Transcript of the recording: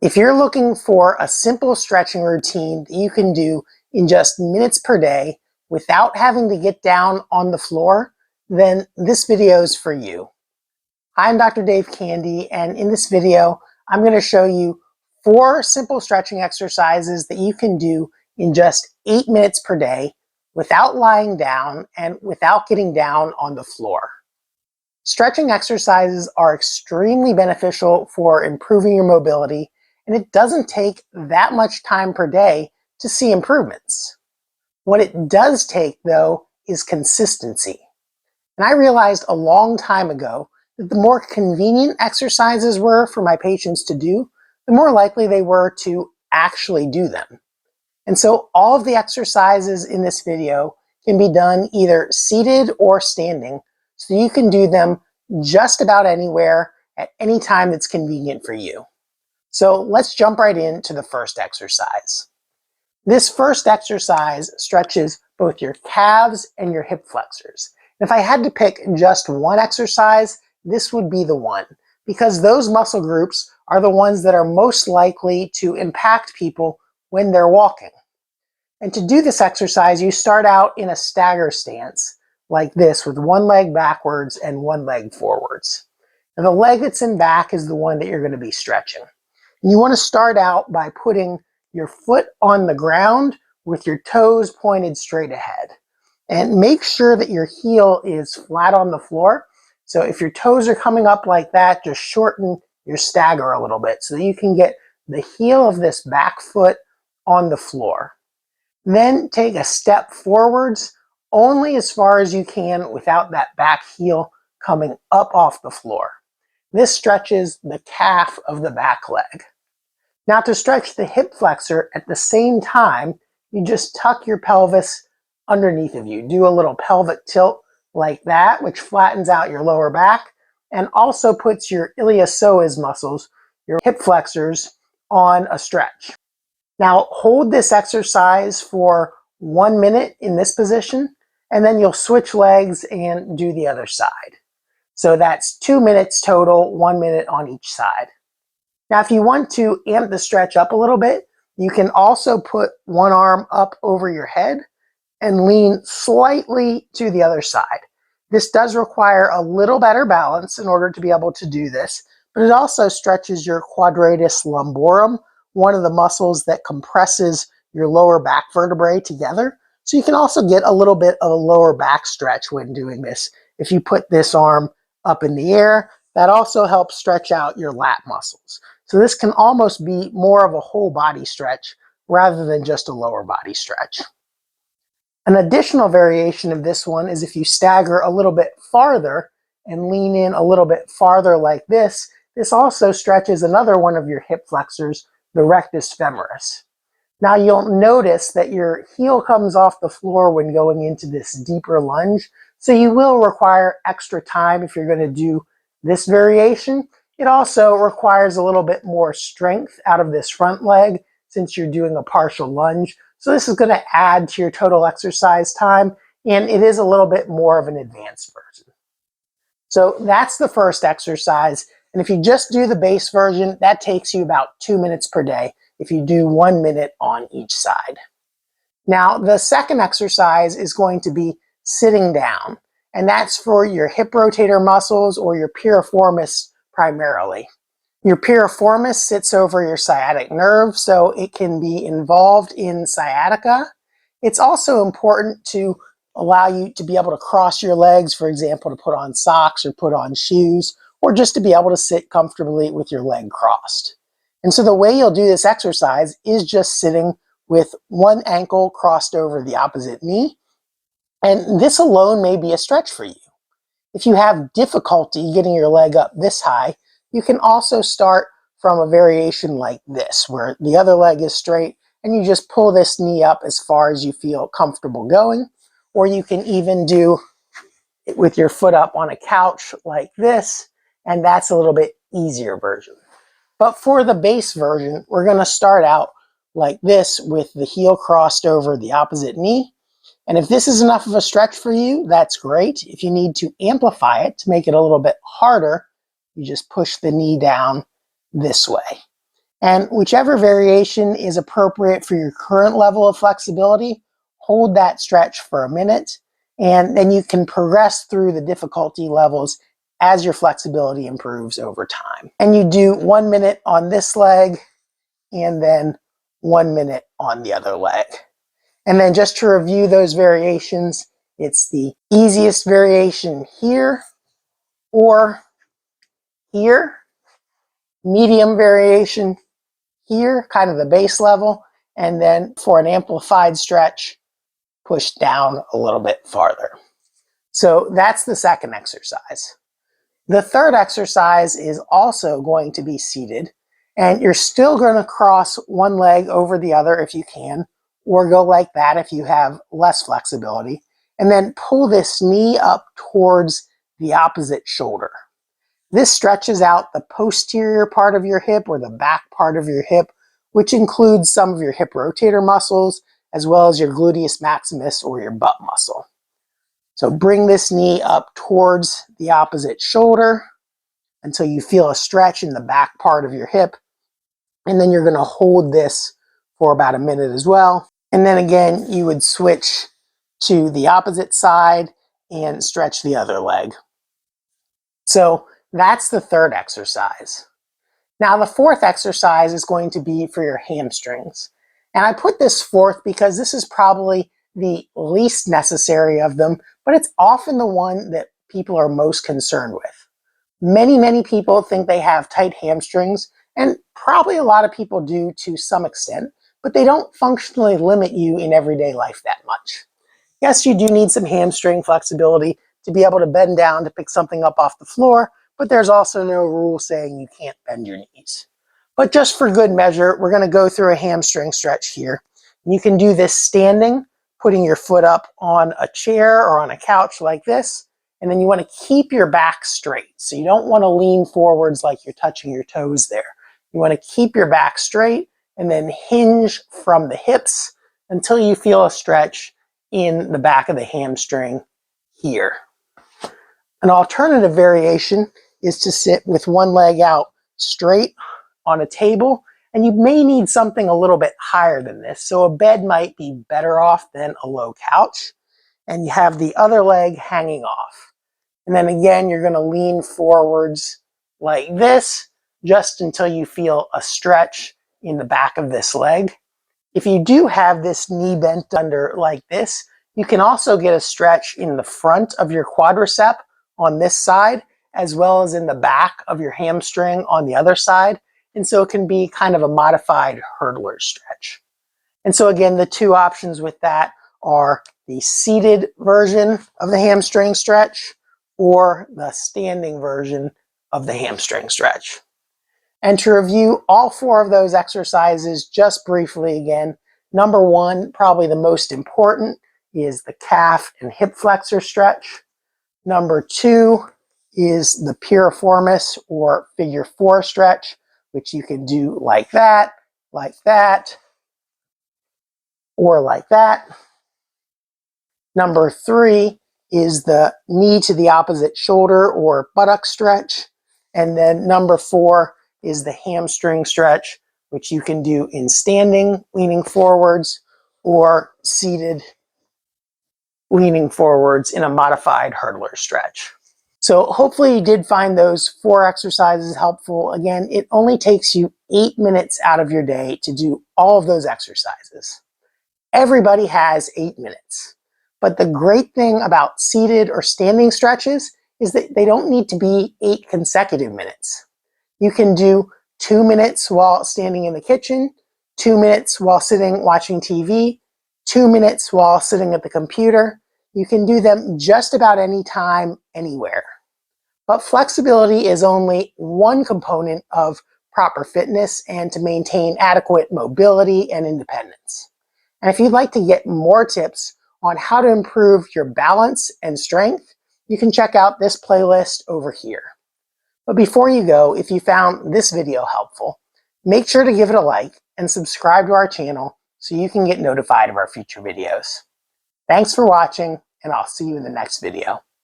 If you're looking for a simple stretching routine that you can do in just minutes per day without having to get down on the floor, then this video is for you. I'm Dr. Dave Candy, and in this video, I'm going to show you 4 simple stretching exercises that you can do in just 8 minutes per day without lying down and without getting down on the floor. Stretching exercises are extremely beneficial for improving your mobility, and it doesn't take that much time per day to see improvements. What it does take, though, is consistency. And I realized a long time ago that the more convenient exercises were for my patients to do, the more likely they were to actually do them. And so all of the exercises in this video can be done either seated or standing, so you can do them just about anywhere at any time that's convenient for you. So let's jump right into the first exercise. This first exercise stretches both your calves and your hip flexors. If I had to pick just one exercise, this would be the one, because those muscle groups are the ones that are most likely to impact people when they're walking. And to do this exercise, you start out in a stagger stance like this, with one leg backwards and one leg forwards. And the leg that's in back is the one that you're going to be stretching. And you want to start out by putting your foot on the ground with your toes pointed straight ahead. And make sure that your heel is flat on the floor. So if your toes are coming up like that, just shorten your stagger a little bit so that you can get the heel of this back foot on the floor. Then take a step forwards only as far as you can without that back heel coming up off the floor. This stretches the calf of the back leg. Now, to stretch the hip flexor at the same time, you just tuck your pelvis underneath of you. Do a little pelvic tilt like that, which flattens out your lower back and also puts your iliopsoas muscles, your hip flexors, on a stretch. Now, hold this exercise for 1 minute in this position, and then you'll switch legs and do the other side. So that's 2 minutes total, 1 minute on each side. Now, if you want to amp the stretch up a little bit, you can also put one arm up over your head and lean slightly to the other side. This does require a little better balance in order to be able to do this, but it also stretches your quadratus lumborum, one of the muscles that compresses your lower back vertebrae together. So you can also get a little bit of a lower back stretch when doing this. If you put this arm up in the air, that also helps stretch out your lat muscles. So this can almost be more of a whole body stretch rather than just a lower body stretch. An additional variation of this one is if you stagger a little bit farther and lean in a little bit farther like this, this also stretches another one of your hip flexors, the rectus femoris. Now you'll notice that your heel comes off the floor when going into this deeper lunge, so you will require extra time if you're going to do this variation. It also requires a little bit more strength out of this front leg since you're doing a partial lunge. So this is going to add to your total exercise time, and it is a little bit more of an advanced version. So that's the first exercise. And if you just do the base version, that takes you about 2 minutes per day if you do 1 minute on each side. Now, the second exercise is going to be sitting down, and that's for your hip rotator muscles or your piriformis primarily. Your piriformis sits over your sciatic nerve, so it can be involved in sciatica. It's also important to allow you to be able to cross your legs, for example, to put on socks or put on shoes, or just to be able to sit comfortably with your leg crossed. And so the way you'll do this exercise is just sitting with one ankle crossed over the opposite knee. And this alone may be a stretch for you. If you have difficulty getting your leg up this high, you can also start from a variation like this, where the other leg is straight and you just pull this knee up as far as you feel comfortable going. Or you can even do it with your foot up on a couch like this, and that's a little bit easier version. But for the base version, we're going to start out like this with the heel crossed over the opposite knee. And if this is enough of a stretch for you, that's great. If you need to amplify it to make it a little bit harder, you just push the knee down this way. And whichever variation is appropriate for your current level of flexibility, hold that stretch for a minute, and then you can progress through the difficulty levels as your flexibility improves over time. And you do 1 minute on this leg, and then 1 minute on the other leg. And then just to review those variations, it's the easiest variation here or here, medium variation here, kind of the base level, and then for an amplified stretch, push down a little bit farther. So that's the second exercise. The third exercise is also going to be seated, and you're still going to cross one leg over the other if you can, or go like that if you have less flexibility, and then pull this knee up towards the opposite shoulder. This stretches out the posterior part of your hip or the back part of your hip, which includes some of your hip rotator muscles, as well as your gluteus maximus or your butt muscle. So bring this knee up towards the opposite shoulder until you feel a stretch in the back part of your hip. And then you're going to hold this for about a minute as well. And then again, you would switch to the opposite side and stretch the other leg. So that's the third exercise. Now the fourth exercise is going to be for your hamstrings. And I put this fourth because this is probably the least necessary of them, but it's often the one that people are most concerned with. Many people think they have tight hamstrings, and probably a lot of people do to some extent, but they don't functionally limit you in everyday life that much. Yes, you do need some hamstring flexibility to be able to bend down to pick something up off the floor, but there's also no rule saying you can't bend your knees. But just for good measure, we're going to go through a hamstring stretch here. You can do this standing, putting your foot up on a chair or on a couch like this, and then you want to keep your back straight. So you don't want to lean forwards like you're touching your toes there. You want to keep your back straight and then hinge from the hips until you feel a stretch in the back of the hamstring here. An alternative variation is to sit with one leg out straight on a table, and you may need something a little bit higher than this. So a bed might be better off than a low couch, and you have the other leg hanging off. And then again, you're going to lean forwards like this just until you feel a stretch in the back of this leg. If you do have this knee bent under like this, you can also get a stretch in the front of your quadricep on this side, as well as in the back of your hamstring on the other side. And so it can be kind of a modified hurdler stretch. And so again, the two options with that are the seated version of the hamstring stretch or the standing version of the hamstring stretch. And to review all four of those exercises just briefly again, number one, probably the most important, is the calf and hip flexor stretch. Number two is the piriformis or figure four stretch, which you can do like that, or like that. Number three is the knee to the opposite shoulder or buttock stretch. And then number four is the hamstring stretch, which you can do in standing, leaning forwards, or seated, leaning forwards in a modified hurdler stretch. So hopefully you did find those four exercises helpful. Again, it only takes you 8 minutes out of your day to do all of those exercises. Everybody has 8 minutes. But the great thing about seated or standing stretches is that they don't need to be 8 consecutive minutes. You can do 2 minutes while standing in the kitchen, 2 minutes while sitting watching TV, 2 minutes while sitting at the computer. You can do them just about any time, anywhere. But flexibility is only one component of proper fitness and to maintain adequate mobility and independence. And if you'd like to get more tips on how to improve your balance and strength, you can check out this playlist over here. But before you go, if you found this video helpful, make sure to give it a like and subscribe to our channel so you can get notified of our future videos. Thanks for watching, and I'll see you in the next video.